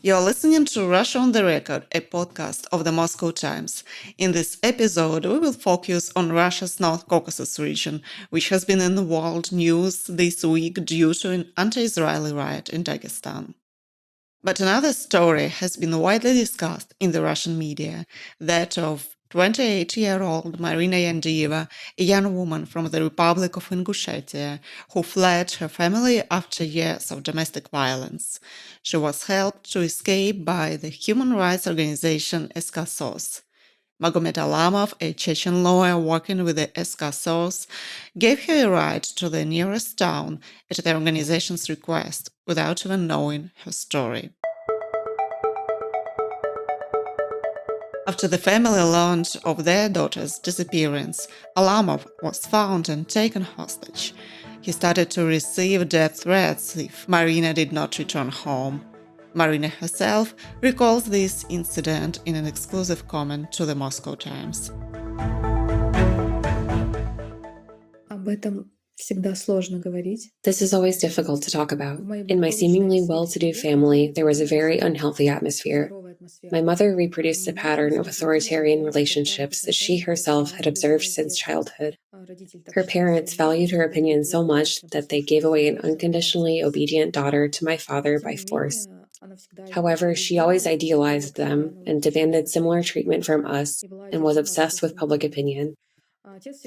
You're listening to Russia on the Record, a podcast of the Moscow Times. In this episode, we will focus on Russia's North Caucasus region, which has been in the world news this week due to an anti-Israeli riot in Dagestan. But another story has been widely discussed in the Russian media, that of 28-year-old Marina Yandieva, a young woman from the Republic of Ingushetia, who fled her family after years of domestic violence. She was helped to escape by the human rights organization SK SOS. Magomed Alamov, a Chechen lawyer working with the SK SOS, gave her a ride to the nearest town at the organization's request, without even knowing her story. After the family learned of their daughter's disappearance, Alamov was found and taken hostage. He started to receive death threats if Marina did not return home. Marina herself recalls this incident in an exclusive comment to the Moscow Times. This is always difficult to talk about. In my seemingly well-to-do family, there was a very unhealthy atmosphere. My mother reproduced a pattern of authoritarian relationships that she herself had observed since childhood. Her parents valued her opinion so much that they gave away an unconditionally obedient daughter to my father by force. However, she always idealized them and demanded similar treatment from us and was obsessed with public opinion.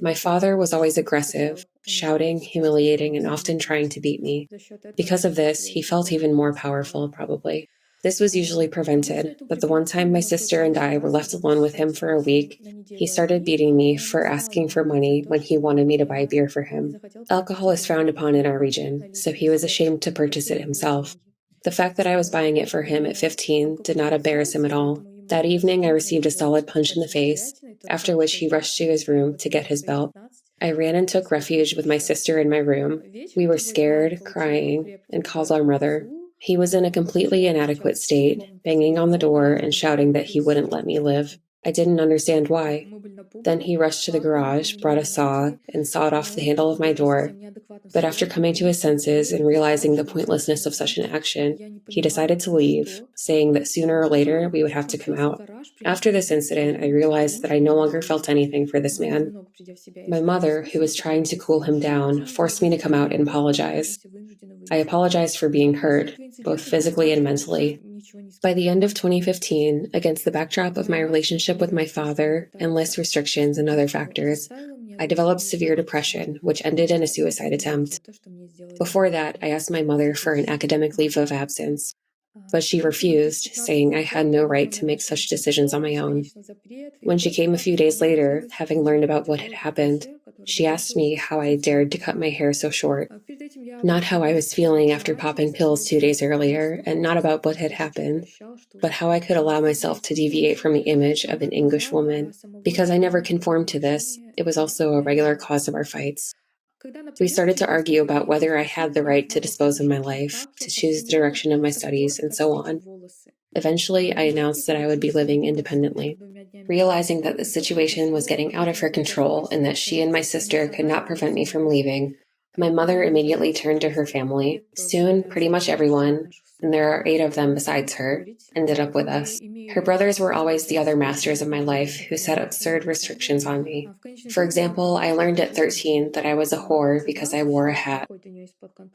My father was always aggressive, shouting, humiliating, and often trying to beat me. Because of this, he felt even more powerful, probably. This was usually prevented, but the one time my sister and I were left alone with him for a week, he started beating me for asking for money when he wanted me to buy beer for him. Alcohol is frowned upon in our region, so he was ashamed to purchase it himself. The fact that I was buying it for him at 15 did not embarrass him at all. That evening, I received a solid punch in the face, after which he rushed to his room to get his belt. I ran and took refuge with my sister in my room. We were scared, crying, and called our mother. He was in a completely inadequate state, banging on the door and shouting that he wouldn't let me live. I didn't understand why. Then he rushed to the garage, brought a saw, and sawed off the handle of my door. But after coming to his senses and realizing the pointlessness of such an action, he decided to leave, saying that sooner or later we would have to come out. After this incident, I realized that I no longer felt anything for this man. My mother, who was trying to cool him down, forced me to come out and apologize. I apologized for being hurt, both physically and mentally. By the end of 2015, against the backdrop of my relationship with my father, endless restrictions, and other factors, I developed severe depression, which ended in a suicide attempt. Before that, I asked my mother for an academic leave of absence, but she refused, saying I had no right to make such decisions on my own. When she came a few days later, having learned about what had happened, she asked me how I dared to cut my hair so short. Not how I was feeling after popping pills 2 days earlier, and not about what had happened, but how I could allow myself to deviate from the image of an English woman. Because I never conformed to this, it was also a regular cause of our fights. We started to argue about whether I had the right to dispose of my life, to choose the direction of my studies, and so on. Eventually, I announced that I would be living independently. Realizing that the situation was getting out of her control and that she and my sister could not prevent me from leaving, my mother immediately turned to her family. Soon, pretty much everyone, and there are 8 of them besides her, ended up with us. Her brothers were always the other masters of my life who set absurd restrictions on me. For example, I learned at 13 that I was a whore because I wore a hat.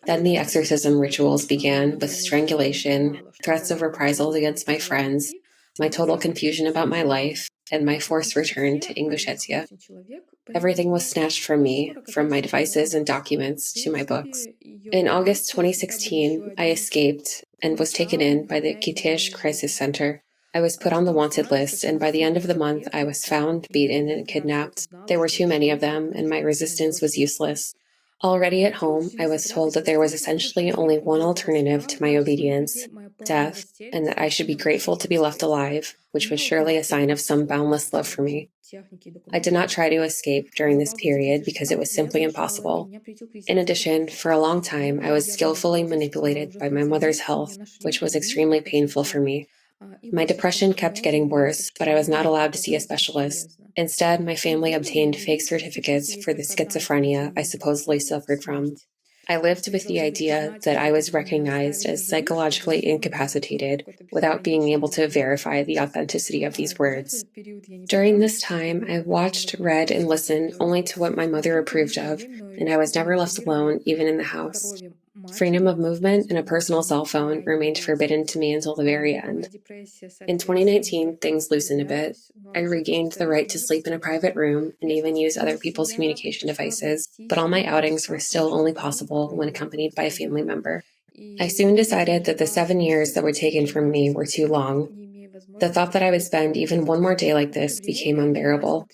Then the exorcism rituals began with strangulation, threats of reprisals against my friends, my total confusion about my life, and my forced return to Ingushetia. Everything was snatched from me, from my devices and documents to my books. In August 2016, I escaped and was taken in by the Kitesh Crisis Center. I was put on the wanted list, and by the end of the month, I was found, beaten, and kidnapped. There were too many of them, and my resistance was useless. Already at home, I was told that there was essentially only one alternative to my obedience, death, and that I should be grateful to be left alive, which was surely a sign of some boundless love for me. I did not try to escape during this period because it was simply impossible. In addition, for a long time, I was skillfully manipulated by my mother's health, which was extremely painful for me. My depression kept getting worse, but I was not allowed to see a specialist. Instead, my family obtained fake certificates for the schizophrenia I supposedly suffered from. I lived with the idea that I was recognized as psychologically incapacitated without being able to verify the authenticity of these words. During this time, I watched, read, and listened only to what my mother approved of, and I was never left alone, even in the house. Freedom of movement and a personal cell phone remained forbidden to me until the very end. In 2019, things loosened a bit. I regained the right to sleep in a private room and even use other people's communication devices, but all my outings were still only possible when accompanied by a family member. I soon decided that the 7 years that were taken from me were too long. The thought that I would spend even one more day like this became unbearable.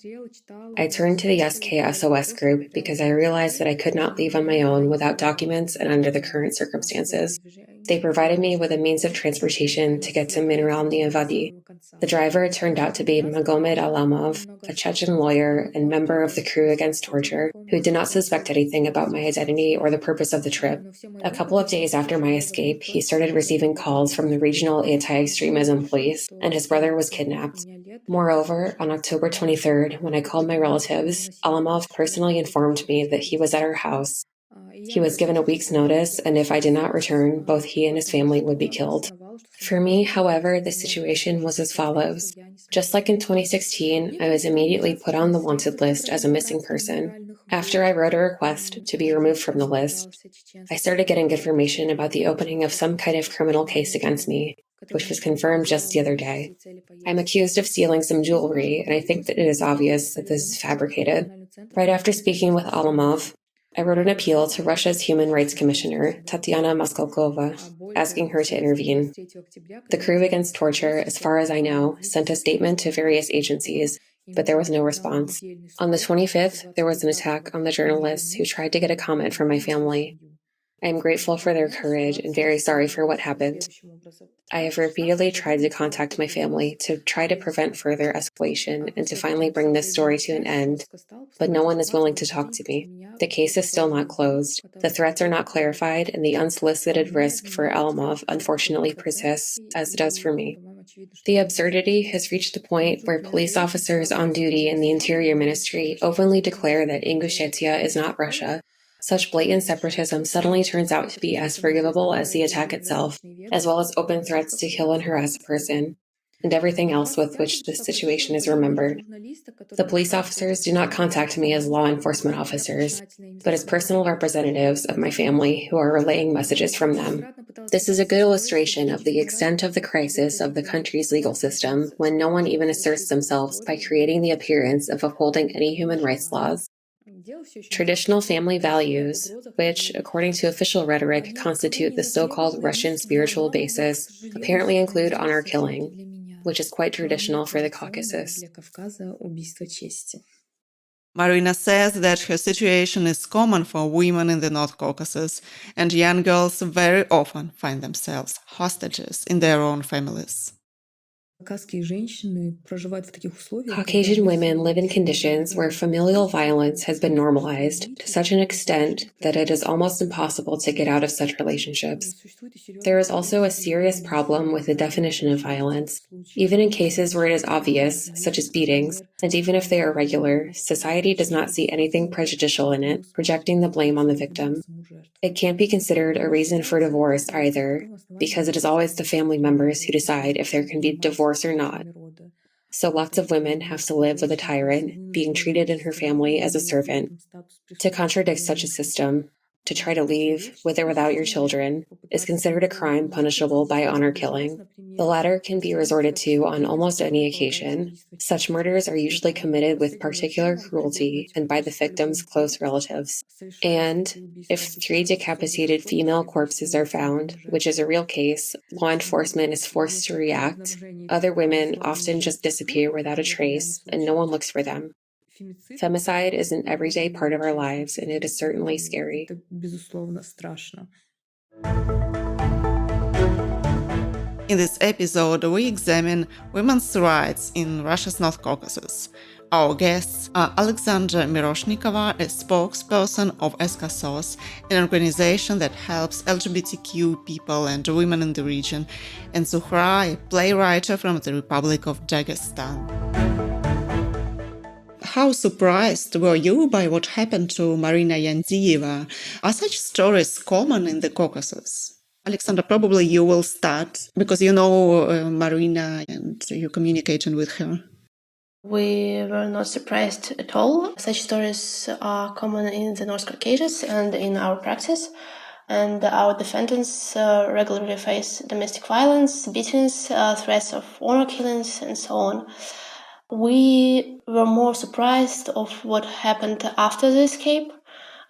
I turned to the SK SOS group because I realized that I could not leave on my own without documents and under the current circumstances. They provided me with a means of transportation to get to Mineralny Vadi. The driver turned out to be Magomed Alamov, a Chechen lawyer and member of the Crew Against Torture, who did not suspect anything about my identity or the purpose of the trip. A couple of days after my escape, he started receiving calls from the regional anti-extremism police, and his brother was kidnapped. Moreover, on October 23rd, when I called my relatives, Alamov personally informed me that he was at our house. He was given a week's notice, and if I did not return, both he and his family would be killed. For me, however, the situation was as follows. Just like in 2016, I was immediately put on the wanted list as a missing person. After I wrote a request to be removed from the list, I started getting information about the opening of some kind of criminal case against me, which was confirmed just the other day. I'm accused of stealing some jewelry, and I think that it is obvious that this is fabricated. Right after speaking with Alamov, I wrote an appeal to Russia's Human Rights Commissioner, Tatyana Moskalkova, asking her to intervene. The Crew Against Torture, as far as I know, sent a statement to various agencies, but there was no response. On the 25th, there was an attack on the journalists who tried to get a comment from my family. I am grateful for their courage and very sorry for what happened. I have repeatedly tried to contact my family to try to prevent further escalation and to finally bring this story to an end, but no one is willing to talk to me. The case is still not closed, the threats are not clarified, and the unsolicited risk for Alamov unfortunately persists, as it does for me. The absurdity has reached the point where police officers on duty in the Interior Ministry openly declare that Ingushetia is not Russia. Such blatant separatism suddenly turns out to be as forgivable as the attack itself, as well as open threats to kill and harass a person, and everything else with which this situation is remembered. The police officers do not contact me as law enforcement officers, but as personal representatives of my family who are relaying messages from them. This is a good illustration of the extent of the crisis of the country's legal system when no one even asserts themselves by creating the appearance of upholding any human rights laws. Traditional family values, which, according to official rhetoric, constitute the so-called Russian spiritual basis, apparently include honor killing, which is quite traditional for the Caucasus. Marina says that her situation is common for women in the North Caucasus, and young girls very often find themselves hostages in their own families. Caucasian women live in conditions where familial violence has been normalized to such an extent that it is almost impossible to get out of such relationships. There is also a serious problem with the definition of violence. Even in cases where it is obvious, such as beatings, and even if they are regular, society does not see anything prejudicial in it, projecting the blame on the victim. It can't be considered a reason for divorce either, because it is always the family members who decide if there can be divorce or not. So lots of women have to live with a tyrant, being treated in her family as a servant. To contradict such a system, to try to leave, with or without your children, is considered a crime punishable by honor killing. The latter can be resorted to on almost any occasion. Such murders are usually committed with particular cruelty and by the victim's close relatives. And if 3 decapitated female corpses are found, which is a real case, law enforcement is forced to react. Other women often just disappear without a trace, and no one looks for them. Femicide is an everyday part of our lives, and it is certainly scary. In this episode, we examine women's rights in Russia's North Caucasus. Our guests are Alexandra Miroshnikova, a spokesperson of SK SOS, an organization that helps LGBTQ people and women in the region, and Zuhra, a playwright from the Republic of Dagestan. How surprised were you by what happened to Marina Yandieva? Are such stories common in the Caucasus? Alexandra, probably you will start because you know Marina and you're communicating with her. We were not surprised at all. Such stories are common in the North Caucasus and in our practice. And our defendants regularly face domestic violence, beatings, threats of honor killings, and so on. We were more surprised of what happened after the escape.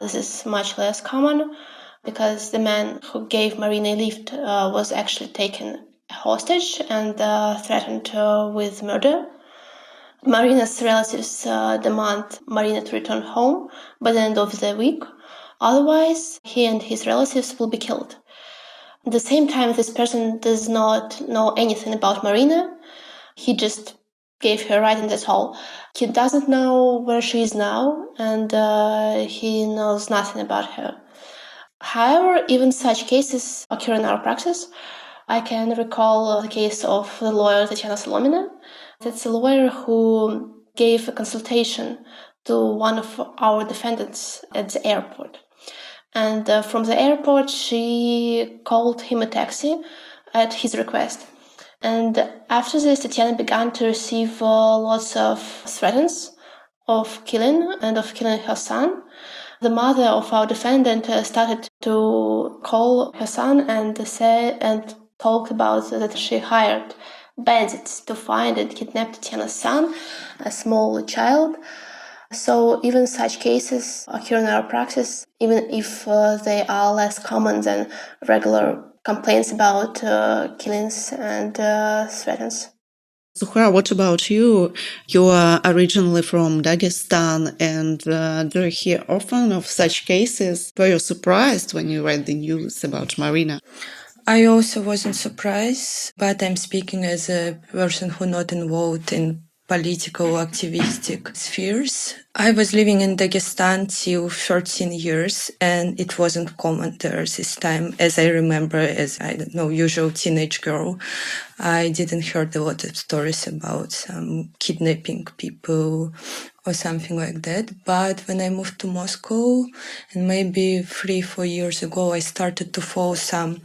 This is much less common because the man who gave Marina a lift was actually taken hostage and threatened with murder. Marina's relatives demand Marina to return home by the end of the week. Otherwise, he and his relatives will be killed. At the same time, this person does not know anything about Marina. He just gave her a ride and that's all. He doesn't know where she is now, and he knows nothing about her. However, even such cases occur in our practice. I can recall the case of the lawyer Tatiana Solomina. That's a lawyer who gave a consultation to one of our defendants at the airport. And from the airport, she called him a taxi at his request. And after this, Tatiana began to receive lots of threats of killing and of killing her son. The mother of our defendant started to call her son and talk about that she hired bandits to find and kidnap Tatiana's son, a small child. So even such cases occur in our practice, even if they are less common than regular complaints about killings and threats. Zuhra, what about you? You are originally from Dagestan, and do you hear often of such cases? Were you surprised when you read the news about Marina? I also wasn't surprised, but I'm speaking as a person who not involved in political activistic spheres. I was living in Dagestan till 13 years, and it wasn't common there this time, as I remember, as I don't know, usual teenage girl. I didn't heard a lot of stories about some kidnapping people or something like that. But when I moved to Moscow, and maybe 3-4 years ago, I started to follow some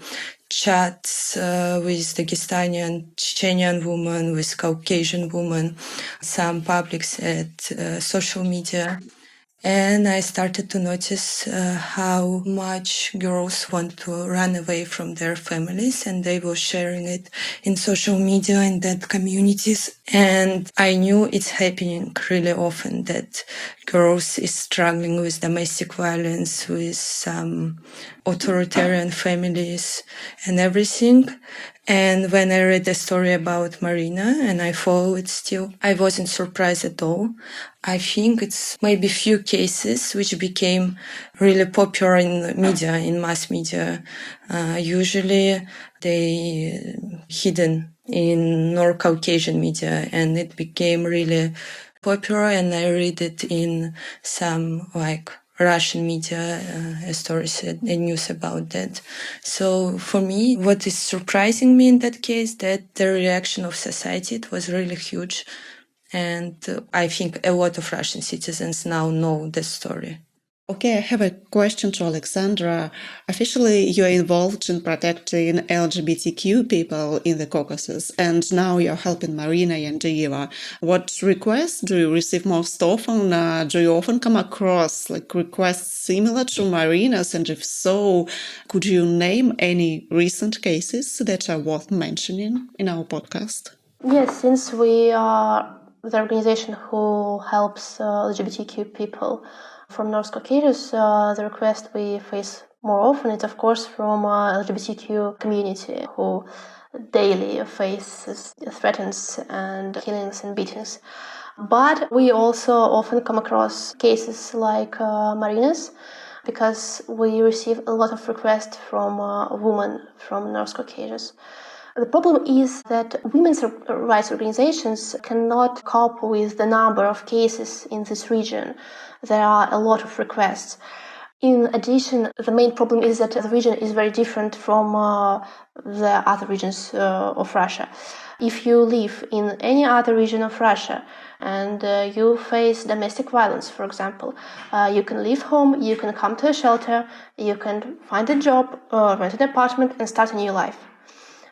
chats with Dagestani and Chechenian women, with Caucasian women, some publics at social media. And I started to notice how much girls want to run away from their families, and they were sharing it in social media in that communities. And I knew it's happening really often, that girls is struggling with domestic violence, with some authoritarian families and everything. And when I read the story about Marina, and I follow it still, I wasn't surprised at all. I think it's maybe few cases which became really popular in media, in mass media. Usually they hidden in North Caucasian media, and it became really popular. And I read it in some Russian media stories and news about that. So for me, what is surprising me in that case, that the reaction of society, it was really huge. And I think a lot of Russian citizens now know the story. Okay, I have a question to Alexandra. Officially, you are involved in protecting LGBTQ people in the Caucasus, and now you're helping Marina Yandieva. What requests do you receive most often? Do you often come across requests similar to Marina's? And if so, could you name any recent cases that are worth mentioning in our podcast? Yes, since we are the organization who helps LGBTQ people from North Caucasus, the request we face more often is, of course, from LGBTQ community who daily faces threats and killings and beatings. But we also often come across cases like Marina's, because we receive a lot of requests from women from North Caucasus. The problem is that women's rights organizations cannot cope with the number of cases in this region. There are a lot of requests. In addition, the main problem is that the region is very different from the other regions of Russia. If you live in any other region of Russia and you face domestic violence, for example, you can leave home, you can come to a shelter, you can find a job, rent an apartment and start a new life.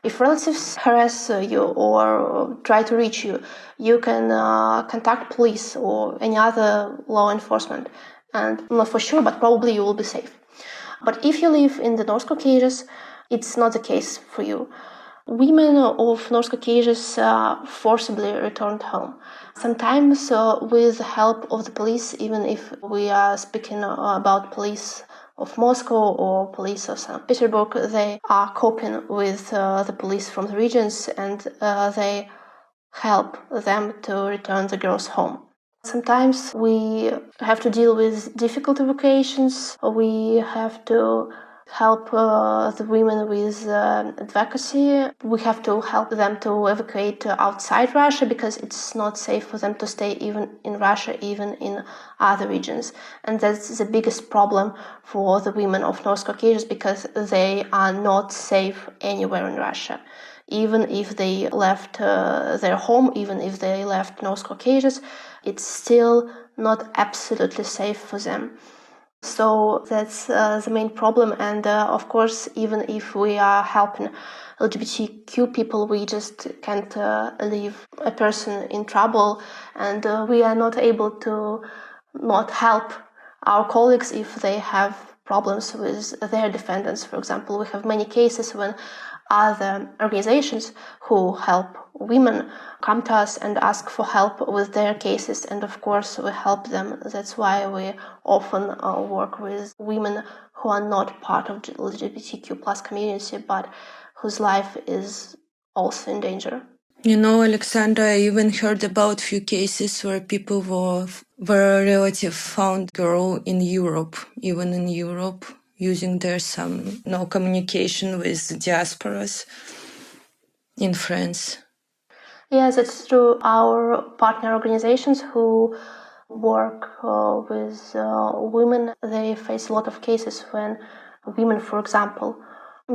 If relatives harass you or try to reach you, you can contact police or any other law enforcement. And not for sure, but probably you will be safe. But if you live in the North Caucasus, it's not the case for you. Women of North Caucasus forcibly returned home. Sometimes with the help of the police, even if we are speaking about police of Moscow or police of St. Petersburg, they are coping with the police from the regions and they help them to return the girls home. Sometimes we have to deal with difficult evacuations. We have to help the women with advocacy. We have to help them to evacuate outside Russia because it's not safe for them to stay even in Russia, even in other regions. And that's the biggest problem for the women of North Caucasus because they are not safe anywhere in Russia. Even if they left their home, even if they left North Caucasus, it's still not absolutely safe for them. So that's the main problem. And of course, even if we are helping LGBTQ people, we just can't leave a person in trouble. And we are not able to not help our colleagues if they have problems with their defendants. For example, we have many cases when other organizations who help women come to us and ask for help with their cases, and of course we help them. That's why we often work with women who are not part of the LGBTQ plus community but whose life is also in danger. You know, Alexandra, I even heard about few cases where people where a relative found girl in Europe, even in Europe, using there's some no communication with diasporas in France. Yes, it's true. Our partner organizations who work with women, they face a lot of cases when women, for example,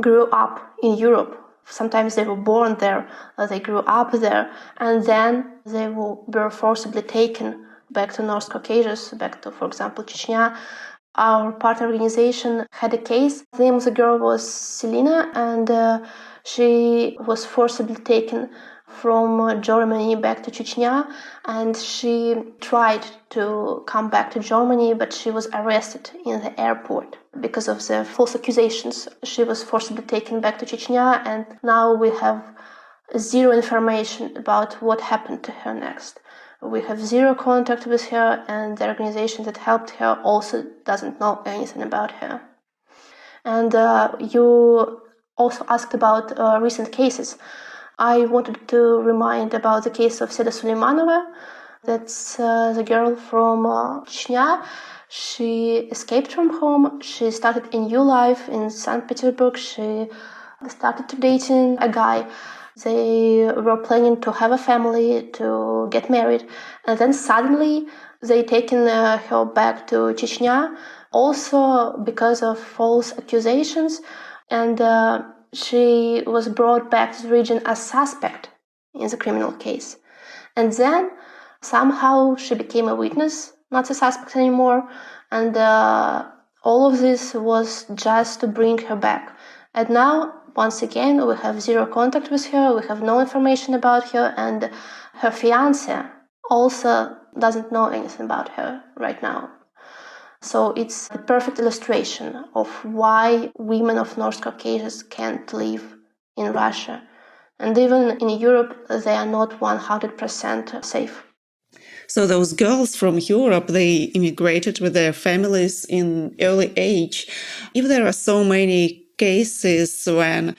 grew up in Europe. Sometimes they were born there, they grew up there, and then they were forcibly taken back to North Caucasus, back to, for example, Chechnya. Our partner organization had a case. The name of the girl was Selina, and she was forcibly taken from Germany back to Chechnya, and she tried to come back to Germany, but she was arrested in the airport because of the false accusations. She was forcibly taken back to Chechnya, and now we have zero information about what happened to her next. We have zero contact with her, and the organization that helped her also doesn't know anything about her. And you also asked about recent cases. I wanted to remind about the case of Seda Suleimanova. That's the girl from Chechnya. She escaped from home. She started a new life in St. Petersburg. She started dating a guy. They were planning to have a family, to get married. And then suddenly they taken her back to Chechnya, also because of false accusations. And she was brought back to the region as suspect in the criminal case. And then somehow she became a witness, not a suspect anymore. And all of this was just to bring her back. And now, once again, we have zero contact with her, we have no information about her, and her fiancé also doesn't know anything about her right now. So it's a perfect illustration of why women of North Caucasus can't live in Russia. And even in Europe, they are not 100% safe. So those girls from Europe, they immigrated with their families in early age. If there are so many cases when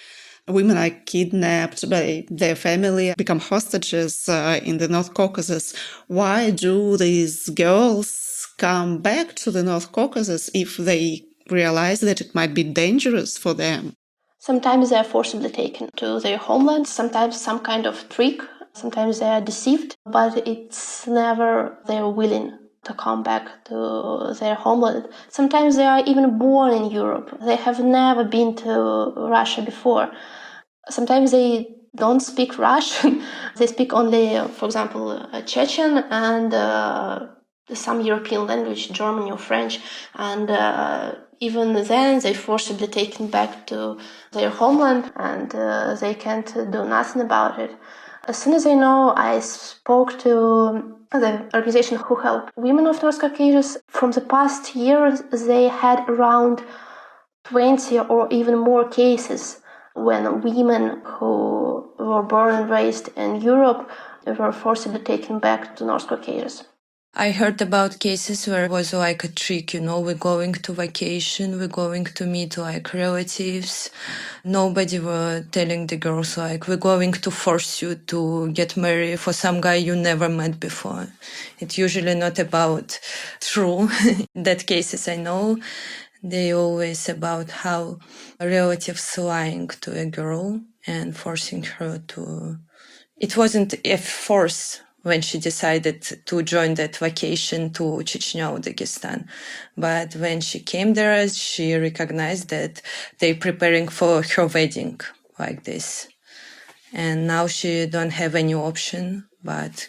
women are kidnapped by their family, become hostages in the North Caucasus, why do these girls come back to the North Caucasus if they realize that it might be dangerous for them? Sometimes they are forcibly taken to their homeland, sometimes some kind of trick, sometimes they are deceived, but it's never they're willing to come back to their homeland. Sometimes they are even born in Europe. They have never been to Russia before. Sometimes they don't speak Russian. They speak only, for example, Chechen and some European language, German or French. And even then, they forcibly taken back to their homeland, and they can't do nothing about it. As soon as I know, I spoke to the organization who help women of North Caucasus. From the past years, they had around 20 or even more cases when women who were born and raised in Europe were forcibly taken back to North Caucasus. I heard about cases where it was like a trick, we're going to vacation, we're going to meet like relatives. Nobody were telling the girls like, we're going to force you to get married for some guy you never met before. It's usually not about true. That cases I know, they always about how relatives lying to a girl and forcing her to. It wasn't a force when she decided to join that vacation to Chechnya or Dagestan. But when she came there, she recognized that they're preparing for her wedding like this. And now she don't have any option but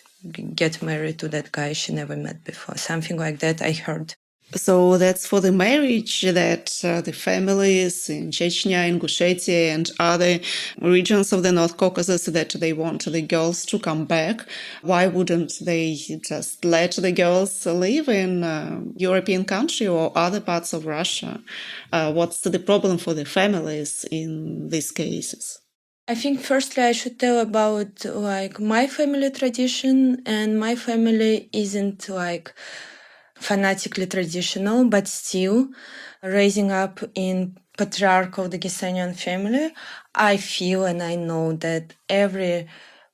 get married to that guy she never met before. Something like that I heard. So that's for the marriage that the families in Chechnya, Ingushetia, and other regions of the North Caucasus that they want the girls to come back. Why wouldn't they just let the girls live in a European country or other parts of Russia? What's the problem for the families in these cases? I think firstly I should tell about like my family tradition, and my family isn't like fanatically traditional, but still raising up in patriarchal Dagestanian family, I feel and I know that every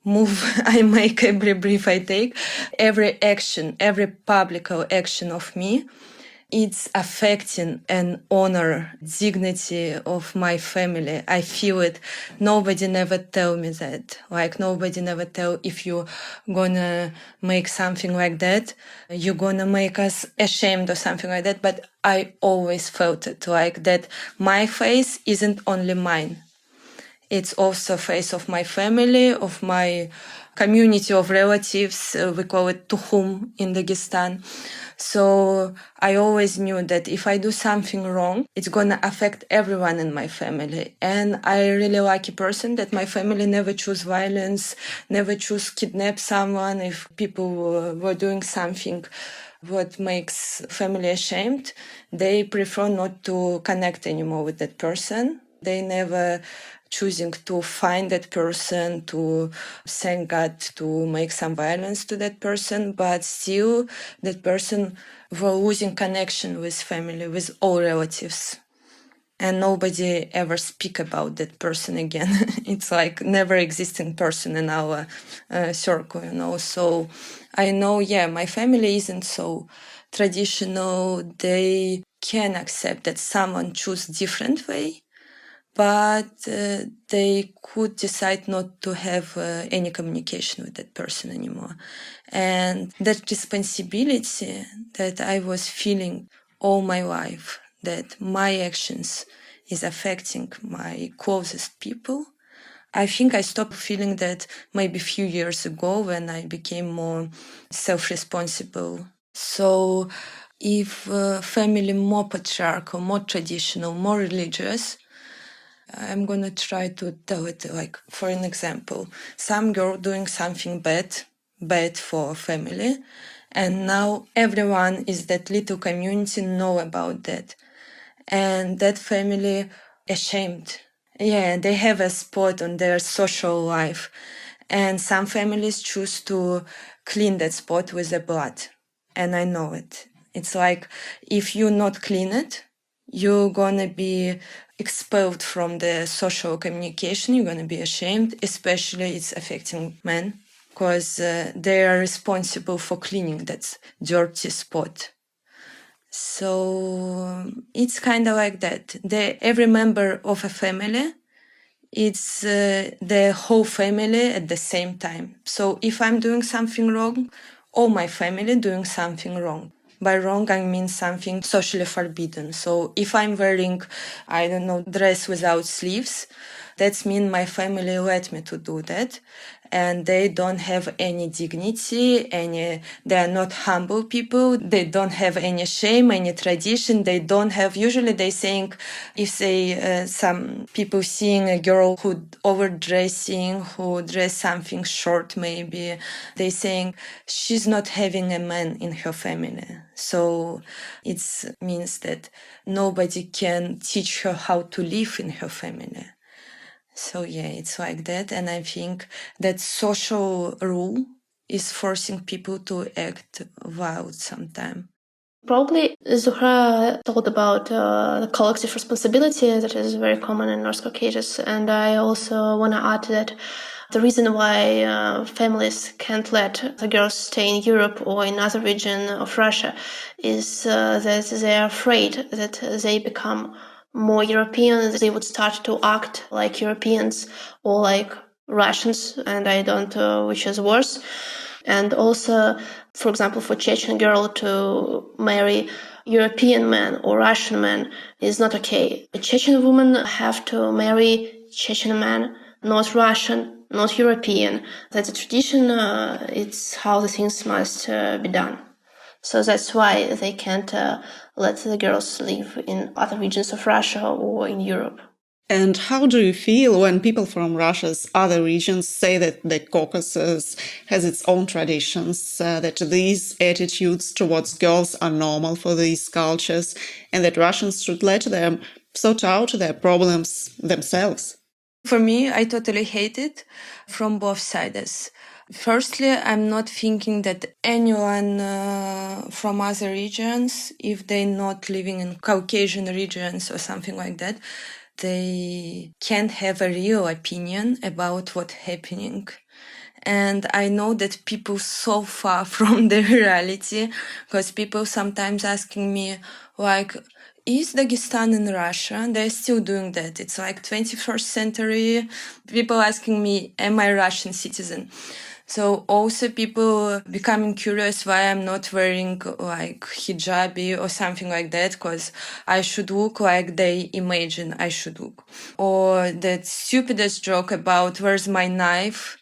move I make, every brief I take, every action, every public action of me, it's affecting and honor dignity of my family. I feel it. Nobody never tell me that. Like nobody never tell if you're gonna make something like that, you're gonna make us ashamed or something like that. But I always felt it like that. My face isn't only mine. It's also face of my family, of my community of relatives. We call it Tuhum in Dagestan. So I always knew that if I do something wrong, it's going to affect everyone in my family. And I really lucky person that my family never choose violence, never choose kidnap someone if people were doing something what makes family ashamed. They prefer not to connect anymore with that person. They never choosing to find that person, to thank God to make some violence to that person, but still that person were losing connection with family, with all relatives. And nobody ever speak about that person again. It's like never existing person in our circle, So I know, my family isn't so traditional. They can accept that someone choose different way, but they could decide not to have any communication with that person anymore. And that responsibility that I was feeling all my life, that my actions is affecting my closest people, I think I stopped feeling that maybe a few years ago when I became more self-responsible. So if family more patriarchal, more traditional, more religious, I'm gonna try to tell it like, for an example, some girl doing something bad for family, and now everyone is that little community know about that, and that family ashamed. Yeah, they have a spot on their social life, and some families choose to clean that spot with the blood, and I know it. It's like if you not clean it, you're gonna be expelled from the social communication. You're gonna be ashamed, especially it's affecting men because they are responsible for cleaning that dirty spot. So it's kind of like that. Every member of a family, it's the whole family at the same time. So if I'm doing something wrong, all my family doing something wrong. By wrong, I mean something socially forbidden. So if I'm wearing, dress without sleeves, that means my family let me to do that. And they don't have any dignity, they are not humble people. They don't have any shame, any tradition. They don't have, usually they think if some people seeing a girl who overdressing, who dress something short maybe, they saying she's not having a man in her family. So it means that nobody can teach her how to live in her family. So yeah, it's like that. And I think that social rule is forcing people to act wild sometimes. Probably Zuhra thought about the collective responsibility that is very common in North Caucasus. And I also want to add that the reason why families can't let the girls stay in Europe or in other region of Russia is that they are afraid that they become more European, they would start to act like Europeans or like Russians, and I don't know which is worse. And also, for example, for Chechen girl to marry European man or Russian man is not okay. A Chechen woman have to marry Chechen man, not Russian, not European. That's a tradition. It's how the things must be done. So that's why they can't let the girls live in other regions of Russia or in Europe. And how do you feel when people from Russia's other regions say that the Caucasus has its own traditions, that these attitudes towards girls are normal for these cultures, and that Russians should let them sort out their problems themselves? For me, I totally hate it from both sides. Firstly, I'm not thinking that anyone from other regions, if they're not living in Caucasian regions or something like that, they can't have a real opinion about what's happening. And I know that people so far from the reality, because people sometimes asking me, like, is Dagestan in Russia? They're still doing that. It's like 21st century. People asking me, am I Russian citizen? So also people becoming curious why I'm not wearing like hijabi or something like that, because I should look like they imagine I should look. Or that stupidest joke about where's my knife?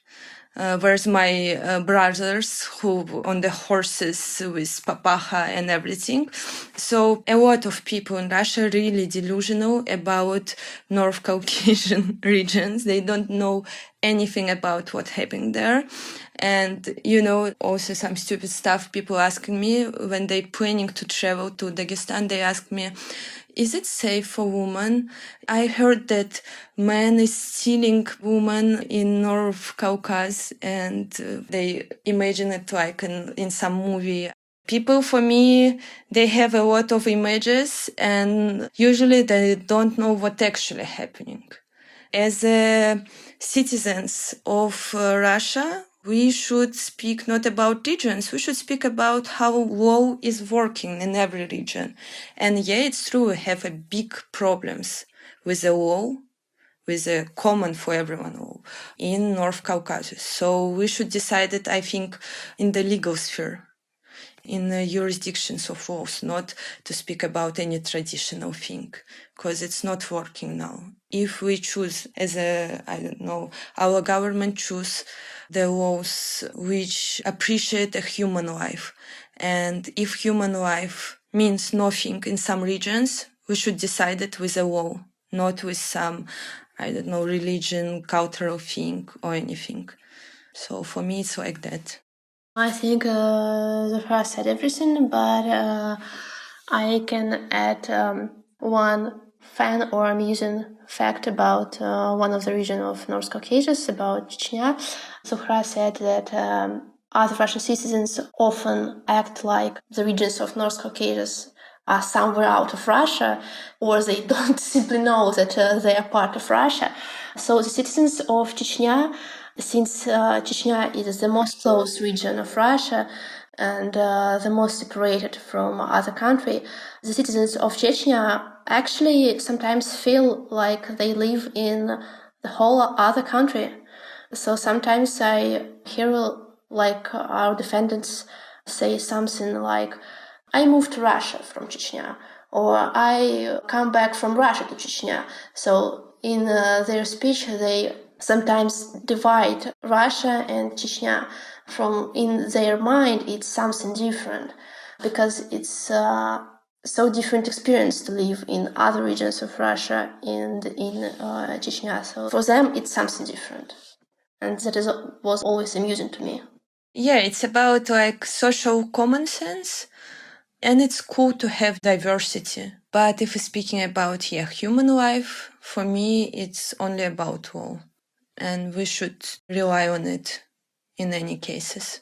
Where's my brothers who on the horses with papaha and everything. So a lot of people in Russia really delusional about North Caucasian regions. They don't know anything about what happened there. And, also some stupid stuff people asking me when they planning to travel to Dagestan, they ask me, is it safe for women? I heard that man is stealing women in North Caucasus and they imagine it like in some movie. People, for me, they have a lot of images and usually they don't know what's actually happening. As citizens of Russia, we should speak not about regions, we should speak about how law is working in every region. And yeah, it's true, we have a big problems with the law, with a common for everyone law in North Caucasus. So we should decide it, I think, in the legal sphere, in the jurisdictions of laws, not to speak about any traditional thing, because it's not working now. If we choose our government choose the laws which appreciate a human life. And if human life means nothing in some regions, we should decide it with a law, not with some, religion, cultural thing or anything. So for me, it's like that. I think Zafra said everything, but I can add one fun or amusing fact about one of the region of North Caucasus, about Chechnya. Zafra said that other Russian citizens often act like the regions of North Caucasus are somewhere out of Russia, or they don't simply know that they are part of Russia. So the citizens of Chechnya, since Chechnya is the most close region of Russia and the most separated from other country, the citizens of Chechnya actually sometimes feel like they live in the whole other country. So sometimes I hear like our defendants say something like, I moved to Russia from Chechnya, or I come back from Russia to Chechnya. So in their speech, they sometimes divide Russia and Chechnya. From in their mind, it's something different because it's so different experience to live in other regions of Russia and in Chechnya. So for them, it's something different. And that was always amusing to me. Yeah, it's about like social common sense. And it's cool to have diversity. But if we're speaking about human life, for me, it's only about law. And we should rely on it in any cases.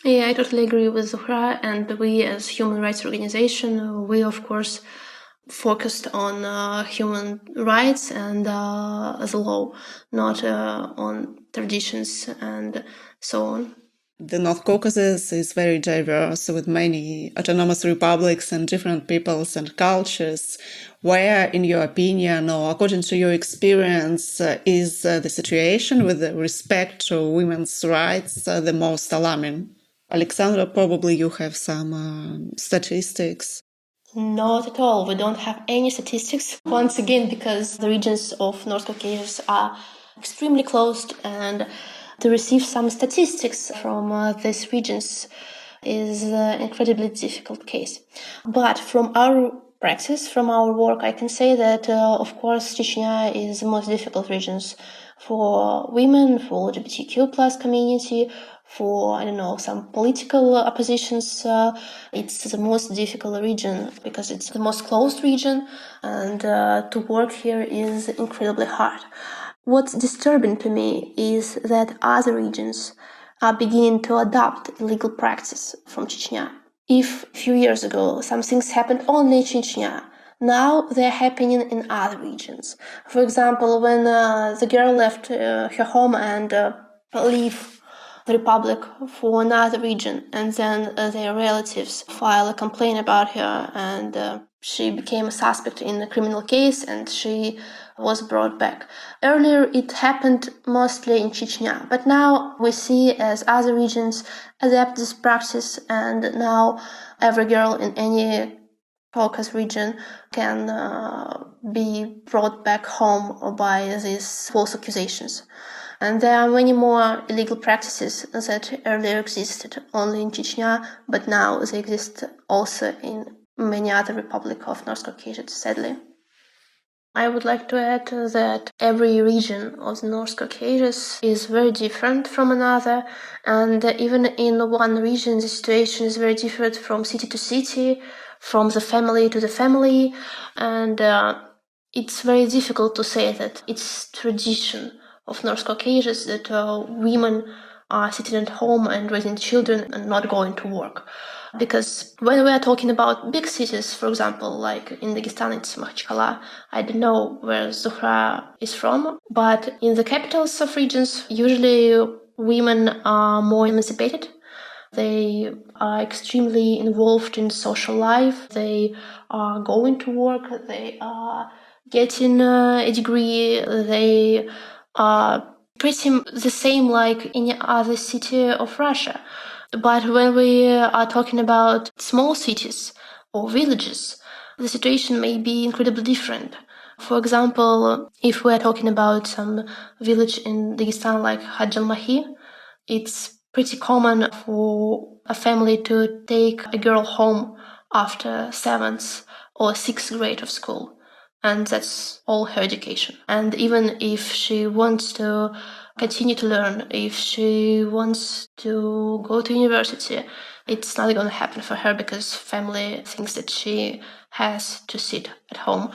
Yeah, I totally agree with Zuhra. And we as human rights organization, we of course focused on human rights and the law, not on traditions and so on. The North Caucasus is very diverse with many autonomous republics and different peoples and cultures. Where, in your opinion, or according to your experience, is the situation with respect to women's rights the most alarming? Alexandra, probably you have some statistics. Not at all. We don't have any statistics. Once again, because the regions of North Caucasus are extremely closed, and to receive some statistics from these regions is an incredibly difficult case. But from our practice, from our work, I can say that, of course, Chechnya is the most difficult regions for women, for LGBTQ plus community, for, some political oppositions. It's the most difficult region because it's the most closed region, and to work here is incredibly hard. What's disturbing to me is that other regions are beginning to adopt legal practice from Chechnya. If a few years ago some things happened only in Chechnya, now they're happening in other regions. For example, when the girl left her home and leave the republic for another region, and then their relatives file a complaint about her, and she became a suspect in a criminal case, and she was brought back. Earlier, it happened mostly in Chechnya, but now we see as other regions adapt this practice, and now every girl in any Caucasus region can be brought back home by these false accusations. And there are many more illegal practices that earlier existed only in Chechnya, but now they exist also in many other republics of North Caucasus, sadly. I would like to add that every region of the North Caucasus is very different from another, and even in one region the situation is very different from city to city, from the family to the family, and it's very difficult to say that it's tradition of North Caucasus that women are sitting at home and raising children and not going to work. Because when we are talking about big cities, for example, like in Dagestan, it's Makhachkala, I don't know where Zuhra is from, but in the capitals of regions, usually women are more emancipated. They are extremely involved in social life. They are going to work. They are getting a degree. They are pretty the same like any other city of Russia. But when we are talking about small cities or villages, the situation may be incredibly different. For example, if we are talking about some village in Dagestan like Hadjalmahi, it's pretty common for a family to take a girl home after 7th or 6th grade of school. And that's all her education. And even if she wants to continue to learn, if she wants to go to university, it's not going to happen for her because family thinks that she has to sit at home.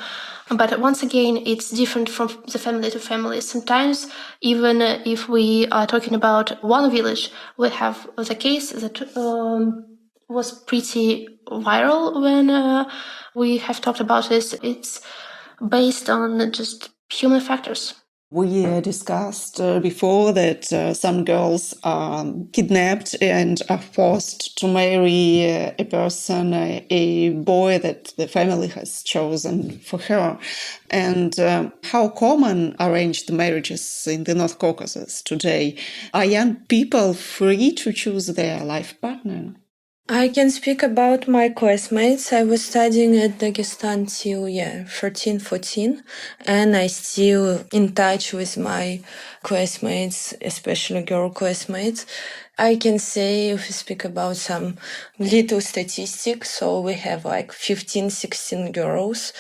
But once again, it's different from the family to family. Sometimes, even if we are talking about one village, we have the case that was pretty viral when we have talked about this. It's based on just human factors. We discussed before that some girls are kidnapped and are forced to marry a person, a boy that the family has chosen for her. And how common arranged marriages in the North Caucasus today? Are young people free to choose their life partner? I can speak about my classmates. I was studying at Dagestan till 13, 14, and I still in touch with my classmates, especially girl classmates. I can say, if we speak about some little statistics, so we have like 15, 16 girls,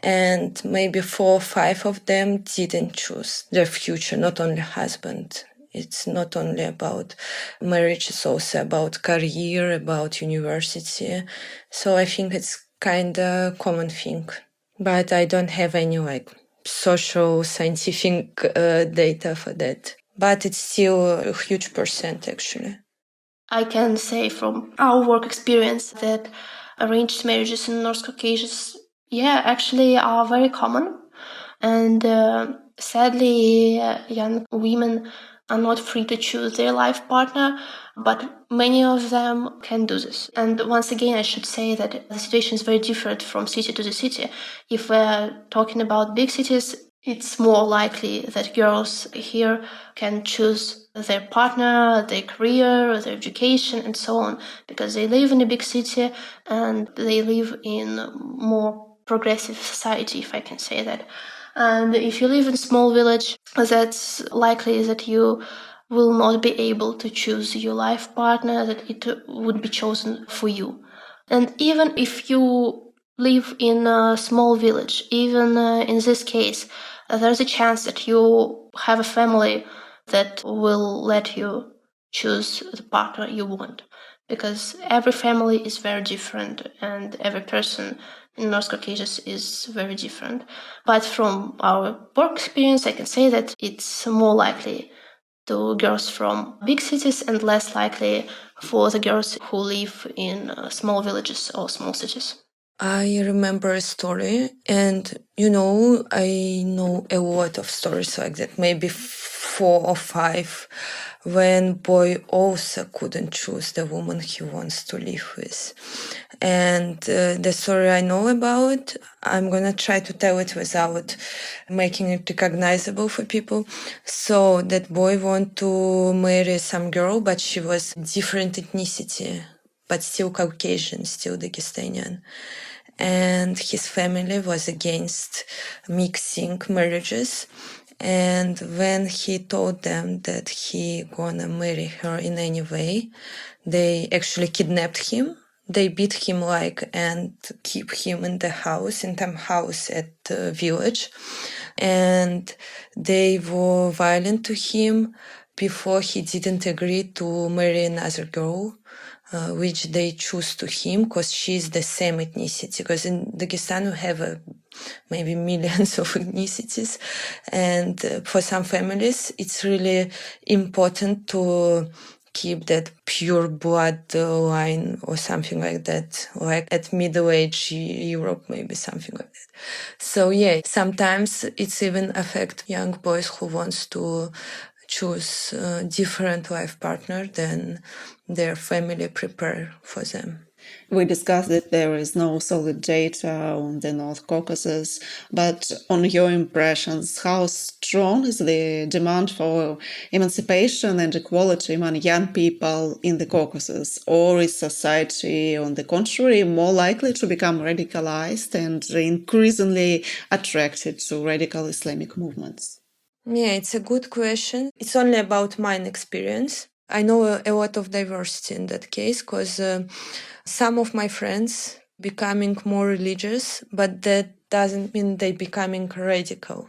and maybe 4 or 5 of them didn't choose their future, not only husband. It's not only about marriage, it's also about career, about university. So I think it's kind of common thing. But I don't have any like social scientific data for that. But it's still a huge percent actually. I can say from our work experience that arranged marriages in North Caucasus, actually are very common. And sadly, young women are not free to choose their life partner, but many of them can do this. And once again, I should say that the situation is very different from city to the city. If we're talking about big cities, it's more likely that girls here can choose their partner, their career, their education, and so on, because they live in a big city and they live in a more progressive society, if I can say that. And if you live in a small village, that's likely that you will not be able to choose your life partner, that it would be chosen for you. And even if you live in a small village, even in this case, there's a chance that you have a family that will let you choose the partner you want. Because every family is very different and every person in North Caucasus is very different. But from our work experience, I can say that it's more likely to girls from big cities and less likely for the girls who live in small villages or small cities. I remember a story, and I know a lot of stories like that, maybe 4 or 5, when boy also couldn't choose the woman he wants to live with. And the story I know about, I'm gonna try to tell it without making it recognizable for people. So that boy want to marry some girl, but she was different ethnicity, but still Caucasian, still Dagestanian. And his family was against mixing marriages. And when he told them that he gonna marry her in any way, they actually kidnapped him. They beat him and keep him in the house, in some house at the village. And they were violent to him before he didn't agree to marry another girl. Which they choose to him because she's the same ethnicity. Because in Dagestan we have maybe millions of ethnicities, and for some families it's really important to keep that pure blood line or something like that, like at middle age Europe, maybe something like that. So sometimes it's even affect young boys who wants to choose a different life partner than their family prepare for them. We discussed that there is no solid data on the North Caucasus, but on your impressions, how strong is the demand for emancipation and equality among young people in the Caucasus? Or is society, on the contrary, more likely to become radicalized and increasingly attracted to radical Islamic movements? Yeah, it's a good question. It's only about my experience. I know a lot of diversity in that case because some of my friends becoming more religious, but that doesn't mean they becoming radical.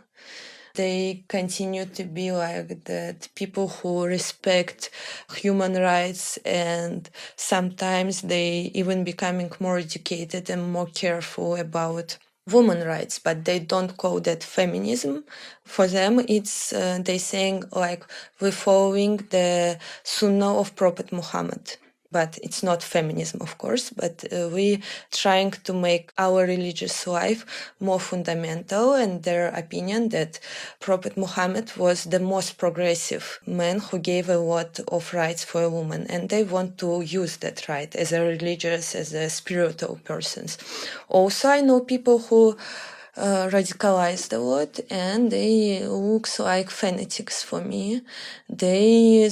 They continue to be like that, people who respect human rights, and sometimes they even becoming more educated and more careful about women rights, but they don't call that feminism. For them, it's they saying like we're following the Sunnah of Prophet Muhammad. But it's not feminism, of course, but we trying to make our religious life more fundamental, and their opinion that Prophet Muhammad was the most progressive man who gave a lot of rights for a woman, and they want to use that right as a religious, as a spiritual persons. Also, I know people who radicalized a lot, and they looks like fanatics for me. They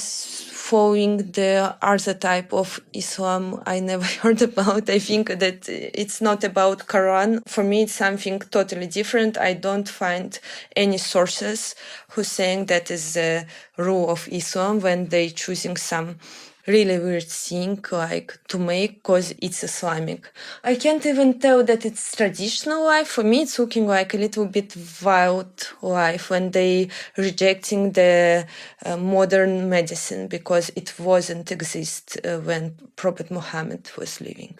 following the other type of Islam I never heard about. I think that it's not about Quran. For me, it's something totally different. I don't find any sources who saying that is the rule of Islam when they choosing some really weird thing like to make because it's Islamic. I can't even tell that it's traditional life. For me, it's looking like a little bit wild life when they rejecting the modern medicine because it wasn't exist when Prophet Muhammad was living.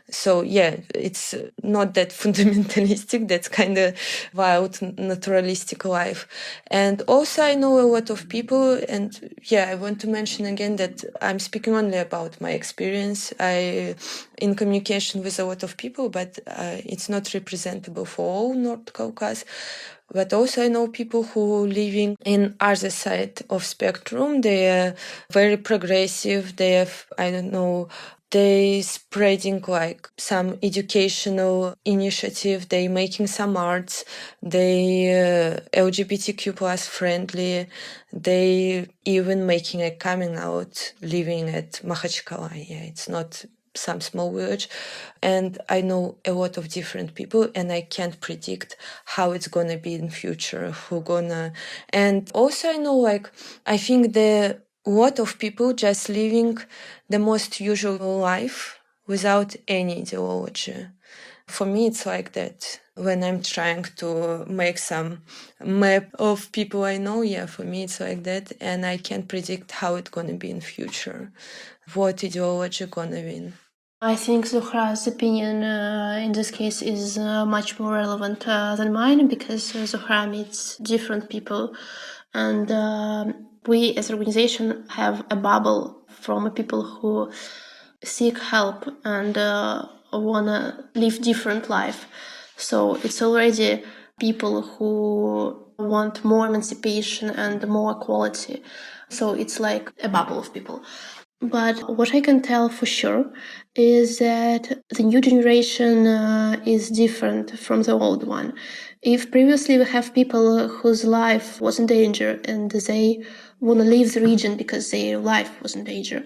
So yeah, it's not that fundamentalistic. That's kind of wild, naturalistic life. And also I know a lot of people, and yeah, I want to mention again that I'm speaking only about my experience. I in communication with a lot of people, but it's not representable for all North Caucasus. But also I know people who living in other side of spectrum. They are very progressive. They have, I don't know, they spreading like some educational initiative. They making some arts. They LGBTQ plus friendly. They even making a coming out living at Makhachkala. Yeah, it's not some small village. And I know a lot of different people and I can't predict how it's gonna be in future, who gonna... And also I know I think the lot of people just living the most usual life without any ideology. For me, it's like that. When I'm trying to make some map of people I know, yeah, for me it's like that. And I can't predict how it's gonna be in future, what ideology gonna win. I think Zohra's opinion in this case is much more relevant than mine because Zohra meets different people, and we as an organization have a bubble from people who seek help and wanna live different life. So it's already people who want more emancipation and more equality. So it's like a bubble of people. But what I can tell for sure is that the new generation is different from the old one. If previously we have people whose life was in danger and they want to leave the region because their life was in danger,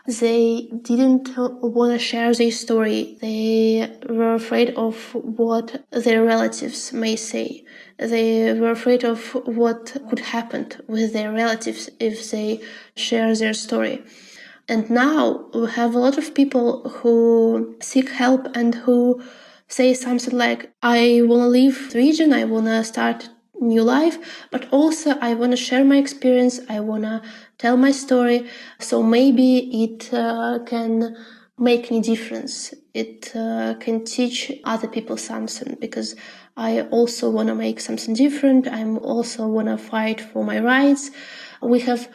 they didn't want to share their story. They were afraid of what their relatives may say. They were afraid of what could happen with their relatives if they share their story. And now we have a lot of people who seek help and who say something like, I want to leave the region, I want to start new life, but also I want to share my experience, I want to tell my story, so maybe it can make any difference. It can teach other people something, because I also want to make something different. I also want to fight for my rights. We have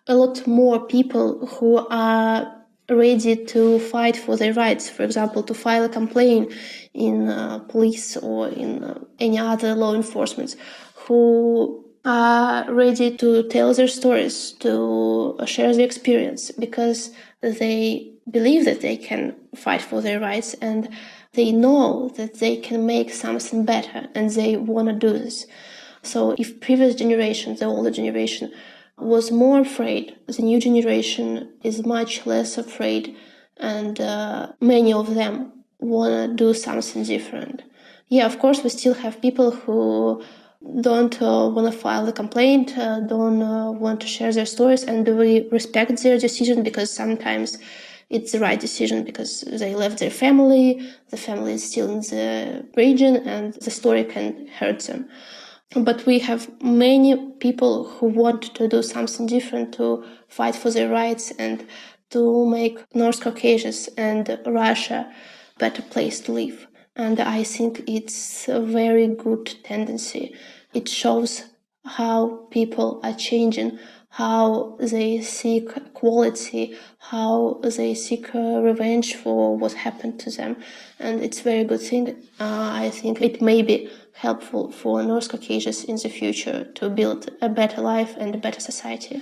a lot more people who are ready to fight for their rights. For example, to file a complaint in police or in any other law enforcement, who are ready to tell their stories, to share their experience, because they believe that they can fight for their rights and they know that they can make something better and they want to do this. So if previous generation, the older generation, was more afraid, the new generation is much less afraid, and many of them want to do something different. Yeah, of course, we still have people who don't want to file a complaint, don't want to share their stories, and we respect their decision because sometimes it's the right decision because they left their family, the family is still in the region, and the story can hurt them. But we have many people who want to do something different, to fight for their rights and to make North Caucasus and Russia a better place to live. And I think it's a very good tendency. It shows how people are changing, how they seek equality, how they seek revenge for what happened to them. And it's a very good thing. I think it may be helpful for North Caucasus in the future to build a better life and a better society.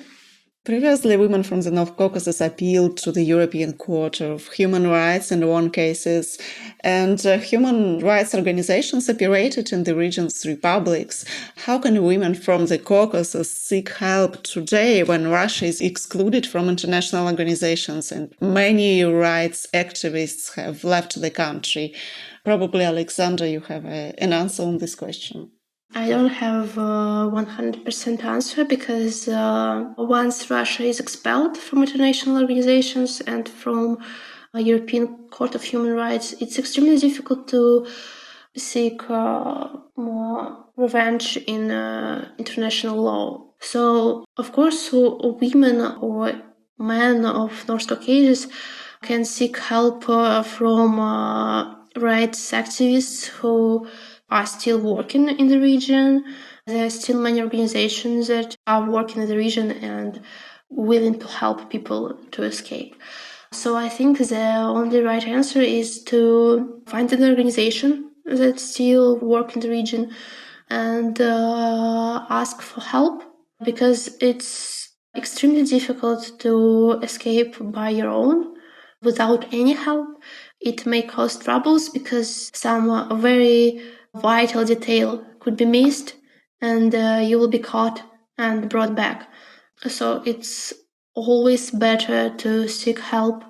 Previously, women from the North Caucasus appealed to the European Court of Human Rights in one cases, and human rights organizations operated in the region's republics. How can women from the Caucasus seek help today when Russia is excluded from international organizations and many rights activists have left the country? Probably, Alexander, you have an answer on this question. I don't have a 100% answer because once Russia is expelled from international organizations and from a European Court of Human Rights, it's extremely difficult to seek more revenge in international law. So, of course, women or men of North Caucasus can seek help from rights activists who are still working in the region. There are still many organizations that are working in the region and willing to help people to escape. So I think the only right answer is to find an organization that still work in the region and ask for help, because it's extremely difficult to escape by your own without any help. It may cause troubles because some very vital detail could be missed and you will be caught and brought back. So it's always better to seek help,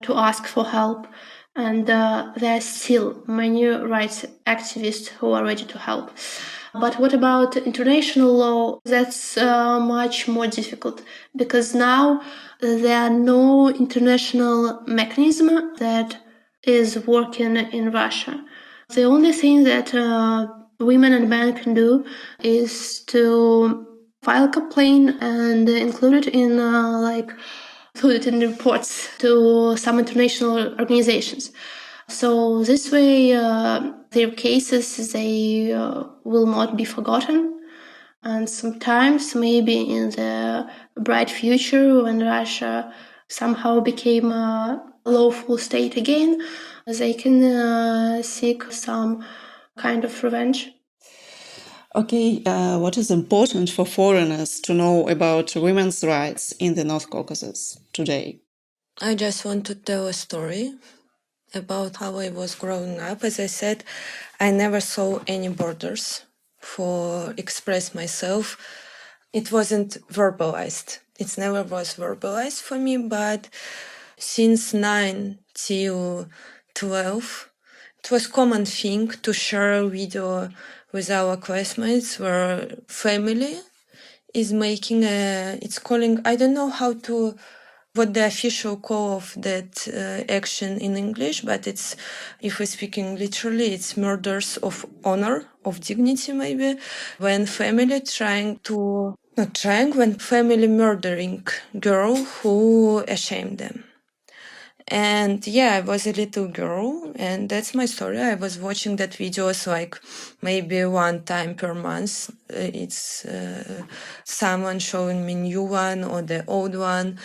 to ask for help, and there are still many rights activists who are ready to help. But what about international law? That's much more difficult because now there are no international mechanism that is working in Russia. The only thing that women and men can do is to file a complaint and include it in reports to some international organizations. So this way, their cases, they will not be forgotten. And sometimes, maybe in the bright future, when Russia somehow became a lawful state again, they can seek some kind of revenge. Okay, what is important for foreigners to know about women's rights in the North Caucasus today? I just want to tell a story about how I was growing up. As I said, I never saw any borders for express myself. It wasn't verbalized. It never was verbalized for me, but since 9 till 12, it was common thing to share a video with our classmates where family is making it's calling, I don't know what the official call of that action in English, but it's, if we're speaking literally, it's murders of honor, of dignity maybe, when family when family murdering girl who ashamed them. And yeah, I was a little girl, and that's my story. I was watching that videos like maybe one time per month. It's someone showing me new one or the old one.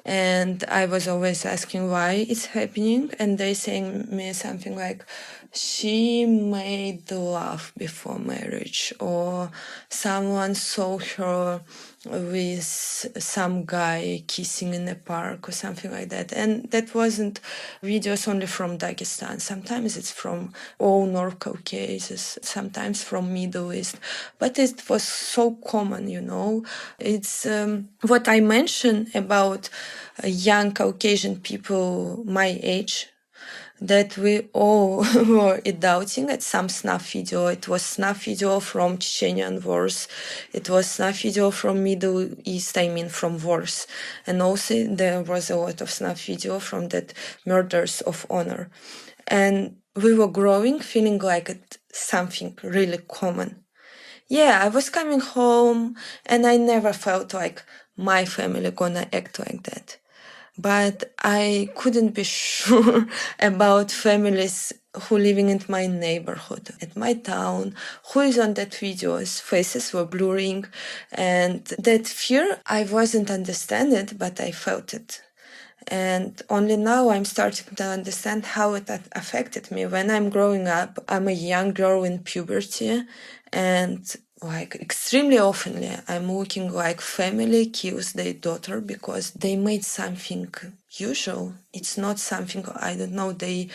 And I was always asking why it's happening. And they saying me something like, she made love before marriage, or someone saw her with some guy kissing in a park or something like that. And that wasn't videos only from Dagestan. Sometimes it's from all North Caucasus, sometimes from Middle East. But it was so common, you know. It's what I mentioned about young Caucasian people my age, that we all were adulting at some snuff video. It was snuff video from Chechen wars. It was snuff video from Middle East, from wars. And also there was a lot of snuff video from that murders of honor. And we were growing, feeling like it's something really common. Yeah, I was coming home and I never felt like my family gonna act like that. But I couldn't be sure about families who living in my neighborhood, at my town, who is on that videos. Faces were blurring, and that fear, I wasn't understand it, but I felt it. And only now I'm starting to understand how it affected me. When I'm growing up, I'm a young girl in puberty, and like extremely oftenly, I'm looking like family kills their daughter because they made something usual. It's not something, I don't know, they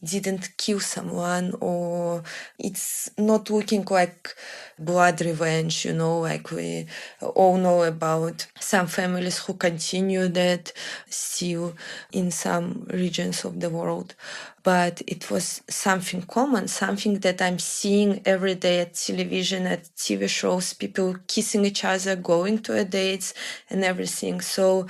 didn't kill someone, or it's not looking like blood revenge, like we all know about some families who continue that still in some regions of the world. But it was something common, something that I'm seeing every day at television, at TV shows, people kissing each other, going to a dates and everything. So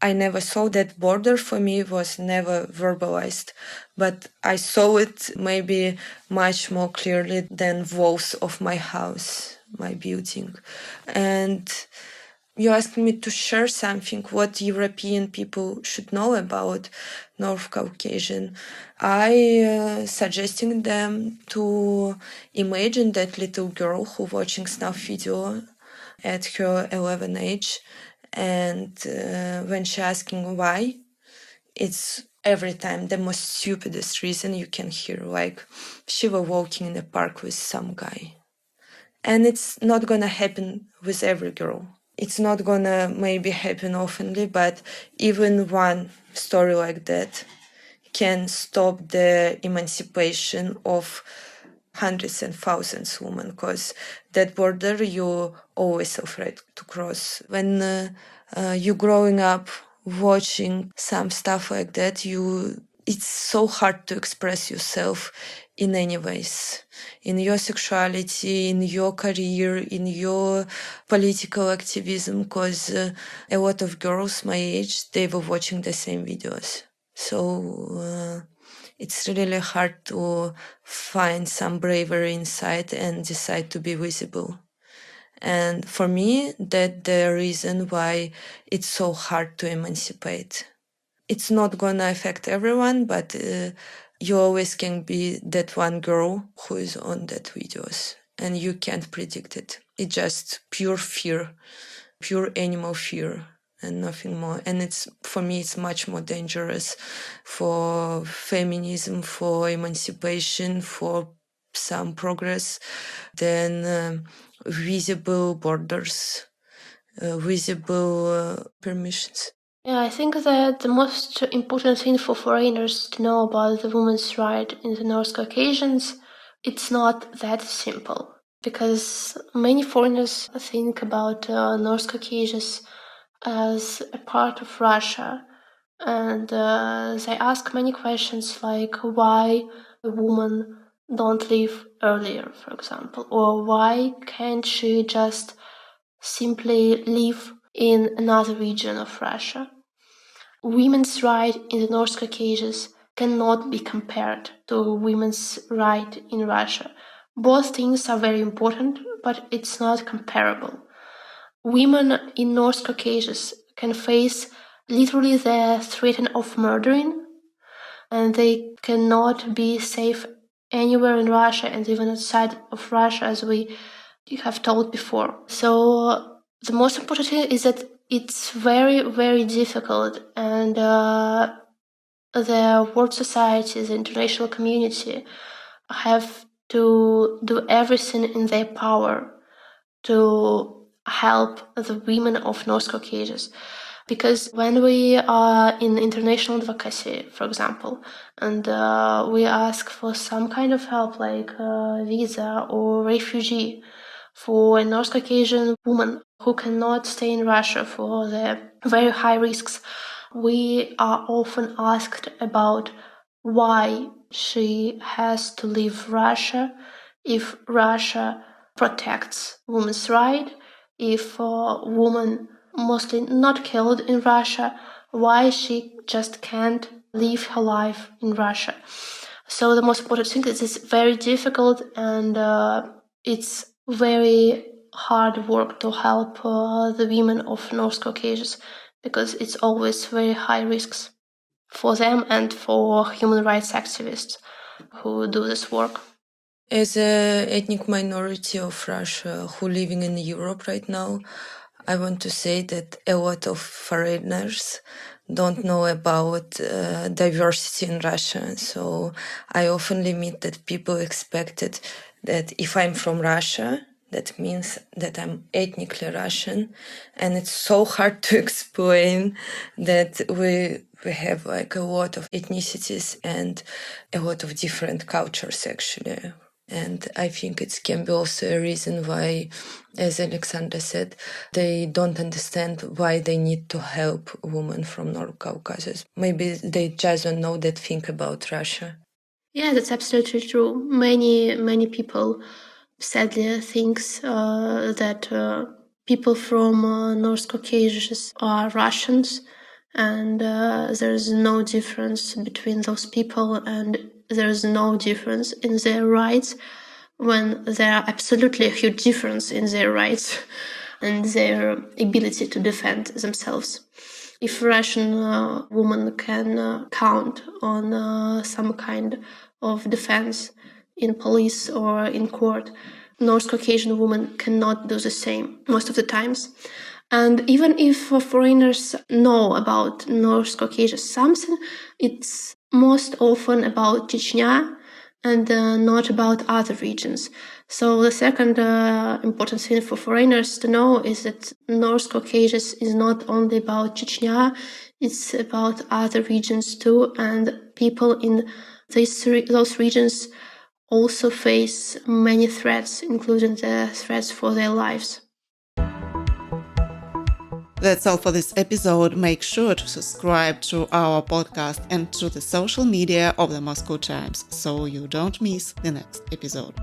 I never saw that border for me was never verbalized, but I saw it maybe much more clearly than walls of my house, my building. And you asked me to share something, what European people should know about North Caucasian. I suggesting them to imagine that little girl who watching snuff video at her 11 age, and when she asking why, it's every time the most stupidest reason you can hear, like she was walking in the park with some guy. And it's not gonna happen with every girl. It's not gonna maybe happen oftenly, but even one story like that can stop the emancipation of hundreds and thousands of women, because that border you're always afraid to cross. When you're growing up watching some stuff like that, it's so hard to express yourself in any ways, in your sexuality, in your career, in your political activism, because a lot of girls my age, they were watching the same videos. So it's really hard to find some bravery inside and decide to be visible. And for me, that's the reason why it's so hard to emancipate. It's not gonna affect everyone, but you always can be that one girl who is on that videos, and you can't predict it. It's just pure fear, pure animal fear, and nothing more. And it's, for me, it's much more dangerous for feminism, for emancipation, for some progress than visible borders, visible permissions. Yeah, I think that the most important thing for foreigners to know about the women's right in the North Caucasus, it's not that simple. Because many foreigners think about North Caucasus as a part of Russia, and they ask many questions like why a woman don't leave earlier, for example, or why can't she just simply live in another region of Russia. Women's right in the North Caucasus cannot be compared to women's right in Russia. Both things are very important, but it's not comparable. Women in North Caucasus can face literally the threat of murdering, and they cannot be safe anywhere in Russia and even outside of Russia, as we have told before. So the most important thing is that it's very, very difficult, and the world society, the international community have to do everything in their power to help the women of North Caucasus. Because when we are in international advocacy, for example, and we ask for some kind of help like visa or refugee for a North Caucasian woman who cannot stay in Russia for the very high risks, we are often asked about why she has to leave Russia if Russia protects women's rights, if a woman mostly not killed in Russia, why she just can't live her life in Russia. So the most important thing is it's very difficult, and it's very hard work to help the women of North Caucasus, because it's always very high risks for them and for human rights activists who do this work. As an ethnic minority of Russia who living in Europe right now, I want to say that a lot of foreigners don't know about diversity in Russia. So I often meet that people expected that if I'm from Russia, That means that I'm ethnically Russian, and it's so hard to explain that we have like a lot of ethnicities and a lot of different cultures actually. And I think it can be also a reason why, as Alexandra said, they don't understand why they need to help women from North Caucasus. Maybe they just don't know that thing about Russia. Yeah, that's absolutely true. Many people sadly thinks that people from North Caucasus are Russians, and there's no difference between those people, and there's no difference in their rights, when there are absolutely a huge difference in their rights and their ability to defend themselves. If Russian woman can count on some kind of defense in police or in court, North Caucasian women cannot do the same most of the times. And even if foreigners know about North Caucasus something, it's most often about Chechnya and not about other regions. So the second important thing for foreigners to know is that North Caucasus is not only about Chechnya, it's about other regions too, and people in those regions also face many threats, including the threats for their lives. That's all for this episode. Make sure to subscribe to our podcast and to the social media of the Moscow Times so you don't miss the next episode.